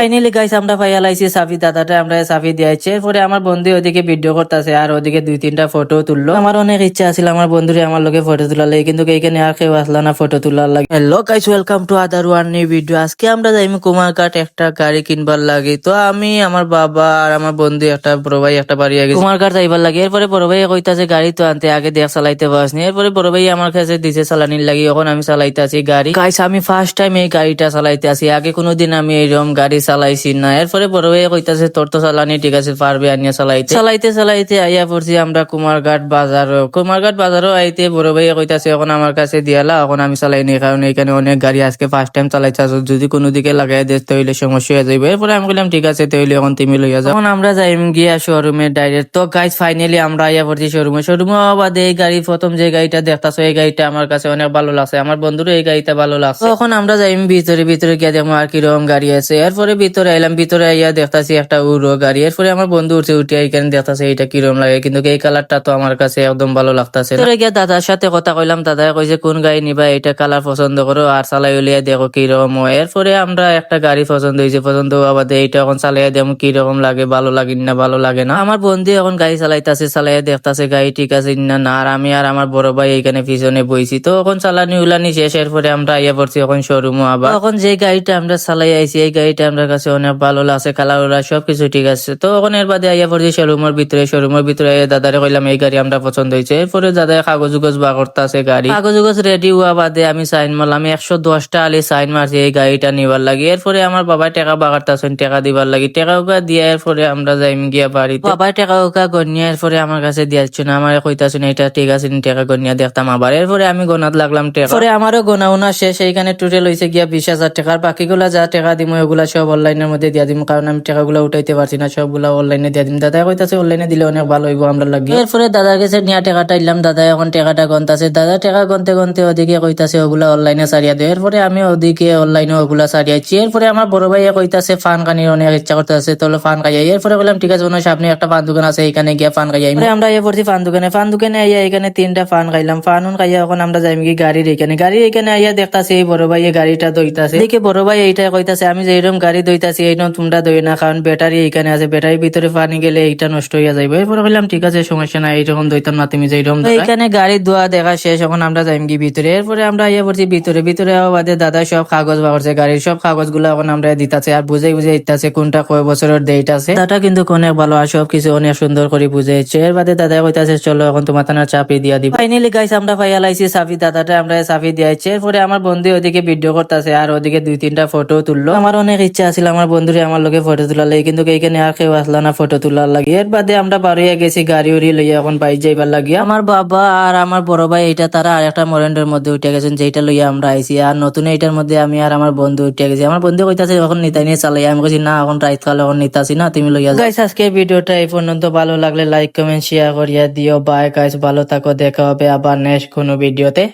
Finally guys আমরা পাইয়া লাইছি সাফি দাদাটা আমরা সাফি দিয়েছে। এরপরে আমার বন্ধু ওদিকে ভিডিও করতেছে আর ওদিকে দুই তিনটা ফটো তুললো। আমার অনেক ইচ্ছা ছিল আমার বন্ধুরে আমার লগে ফটো তোলার লাগে, কিন্তু এইখানে আর কেউ আসলো না ফটো তোলার লাগে। Hello guys, welcome to other one knew video. আজকে আমরা যাইম কুমারঘাট একটা গাড়ি কিনবার লাগে। তো আমি আমার বাবা আর আমার বন্ধু একটা বড় ভাই একটা বাড়ি আগে কুমারঘাট যাইবার লাগে। এরপরে বড় ভাই কইতাছে গাড়ি তো আনতে আগে দেখ চালাইতে পারসনি। এরপরে বড় ভাই আমার কাছে দিছে চালানির লাগি, এখন আমি চালাইতে আছি গাড়ি। গাইস আমি ফার্স্ট টাইম এই গাড়িটা চালাইতে আছি, আগে কোনোদিন আমি এইরকম গাড়ি চালাইছি না। এরপরে বড় ভাই কইতাছে তোর তো চালানি ঠিক আছে, পারবে আনিয়া চালাইতে। চালাইতে চালাইতে আইয়া পড়ছি আমরা কুমারঘাট বাজারও। কুমারঘাট বাজারও আইতে বড় ভাই কইতাছে এখন আমার কাছে দিয়ালা, এখন আমি চালাইনি, কারণ এখানে অনেক গাড়ি আজকে ফার্স্ট টাইম চালাইতে আসো, যদি কোনো দিকে লাগাই দিস তাহলে সমস্যা হয়ে যাবে। এরপরে আমি বললাম ঠিক আছে তাহলে এখন তুমি লইয়া যাও। এখন আমরা যাইম গিয়া শোরুমে ডাইরেক্ট। তো গাইস ফাইনালি আমরা আইয়া পড়ছি শোরুমে। শোরুমে বাদে এই গাড়ি প্রথম যে গাড়িটা দেখতাছো এই গাড়িটা আমার কাছে অনেক ভালো লাগছে, আমার বন্ধুরও এই গাড়িটা ভালো লাগছে। তখন আমরা যাইম ভিতরে, ভিতরে গিয়া দেখবো আর কিরকম গাড়ি আছে। এরপরে ভিতরে আইলাম, ভিতরে আইয়া দেখতাছি একটা উড়ো গাড়ি। এরপরে আমার বন্ধু উঠছে, উঠে এখানে দেখতাছে এটা কিরকম লাগে, কিন্তু এই কালারটা তো আমার কাছে একদম ভালো লাগতাছে। তোরে গিয়া দাদার সাথে কথা কইলাম, দাদা কইছে কোন গাড়ি নিবা, এটা কালার পছন্দ করো আর চালাই উলিয়া দেখো কিরকম হয়। এরপরে আমরা একটা গাড়ি পছন্দ হয়েছে, পছন্দ হওয়া বাদে এইটা এখন চালাইয়া দেখো কিরকম লাগে, ভালো লাগে না ভালো লাগে না। আমার বন্ধু এখন গাড়ি চালাইতাছে, চালাইয়া দেখতাছে গাড়ি ঠিক আছে না না। আর আমি আর আমার বড় ভাই এইখানে পিছনে বইছি। তো এখন চালানি উলানি শেষ, এরপরে আমরা আইয়া পড়ছি এখন শোরুমে আবার। এখন যে গাড়িটা আমরা চালাই আইছি এই গাড়িটা আমার কাছে অনেক ভালো লাগছে, কালার ওলা সবকিছু ঠিক আছে। তো এখন এর বাদে আইয়া পড়ছি শোরুমের ভিতরে। শোরুমের ভিতরে আইয়া দাদারে কইলাম এই গাড়ি আমরা পছন্দ হয়েছে। এরপরে দাদা কাগজ উগজ বা করতেছে গাড়ি। কাগজ উগজ রেডি হওয়া বাদে আমি সাইন মারলাম, 110টা আলি সাইন মারছি এই গাড়িটা নিবার লাগে। এরপরে আমার বাবা টাকা বাগারতাছেন টাকা দিবার লাগে, টাকা উকা দিয়া এরপরে আমরা যাইম গিয়া বাড়িতে। বাবা টাকা উকা গনিয়া এরপরে আমার কাছে দিয়াচ্ছ না, আমার কইতাছেন এটা ঠিক আছে টাকা গনিয়া দেখতাম আবার। এরপরে আমি গোনাত লাগলাম টাকা। পরে আমারও গোনা উনা শেষ, এইখানে টোটাল হয়েছে গিয়া 20,000 টাকা। আর বাকিগুলা যা টাকা দিম ওগুলা সব অনলাইনের মধ্যে দিয়া দিম, কারণ আমি টাকাগুলো উঠাইতে পারছি না, সবগুলা অনলাইনে দিয়া দিম। দাদা কইতাছে অনলাইনে দিলে অনেক ভালো হইব আমরা লাগি। এরপরে দাদার কাছে নিয়ে টাকাটা ইলাম, দাদা এখন টাকাটা গন্তাছে। দাদা টাকা গনতে গনতে ওদিকে কইতাছে ওগুলা অনলাইনে সারিয়া দেয়। এরপরে আমি ওদিকে অনলাইনে ওগুলা সারিয়াছি। এরপরে আমার বড় ভাই কইতাছে ফান কানির অনেক ইচ্ছা করতেছে, তাহলে ফান খাইয়া। এরপরে বললাম ঠিক আছে ওনার সামনে একটা পান দোকান আছে, এখানে গিয়া ফান খাইয়া। আমরা আইয়া পড়ছি ফান দোকানে। ফান দোকানে আইয়া এখানে 3টা ফান খাইলাম। ফান খাইয়া এখন আমরা যাইম কি গাড়ির এখানে। গাড়ির এখানে আইয়া দেখতাছি এই বড় ভাই এই গাড়িটা দইতাছে। দেখে বড় ভাই এইটা কইতাছে আমি যে এরকম গাড়ি দইতাছি এইরকম তোমরা দই না, কারণ ব্যাটারি এখানে আছে, ব্যাটারির ভিতরে পানি গেলে এইটা নষ্ট হইয়া যাইবে। এরপরে বললাম ঠিক আছে সমস্যা নাই, এইরকম দইতাম না তুমি যে এরকম। এখানে গাড়ি ধোয়া দেখা শেষ, এখন আমরা যাইম কি ভিতরে। এরপরে আমরা আইয়া পড়ছি ভিতরে। ভিতরে বাদে দাদা সব কাগজ বাগরছে, গাড়ির সব কাগজ গুলো এখন আমরা দিতাছে আর বুঝাই বুঝাই দিতাছে কোনটা কয় বছরের ডেট আছে। দাদা কিন্তু অনেক ভালো আর সবকিছু অনেক সুন্দর করে বুঝাইছে। এর বাদে দাদা কইতাছে চলো এখন তোমার থানার চাপি দিয়া দিই। ফাইনালি গাইস আমরা পাইয়া লাইছি সাফি দাদাটা আমরা সাফি দিয়েছে। এরপরে আমার বন্ধু ওদিকে ভিডিও করতেছে আর ওদিকে দুই তিনটা ফটো তুললো। আমার অনেক ইচ্ছা ছিল আমার বন্ধুরে আমার লগে ফটো তোলার লাগে, কিন্তু এইখানে আর কেউ আসলো না ফটো তোলার লাগে। এর বাদে আমরা বাড়িয়ে গেছি গাড়ি উড়ি লইয়া এখন বাইক যাইবার লাগিয়া। আমার বাবা আর আমার বড় ভাই এইটা তারা আর একটা মরেন্ডের মধ্যে উঠে গেছেন, যেটা লইয়া আমরা আইছি। আর নতুন এইটার মধ্যে আমি আর আমার বন্ধু উঠে গেছি। আমার বন্ধু কইতাছে এখন নিতাই নিয়ে চালাই, আমি কইছি না এখন রাইত কালে এখন নিতাছি না, তুমি লইয়া যাও। গাইস আজকে ভিডিওটা এই পর্যন্ত, ভালো লাগলে লাইক কমেন্ট শেয়ার করিয়া দিও। বাই গাইস, ভালো থাকো, দেখা হবে আবার নেক্সট কোনো ভিডিওতে।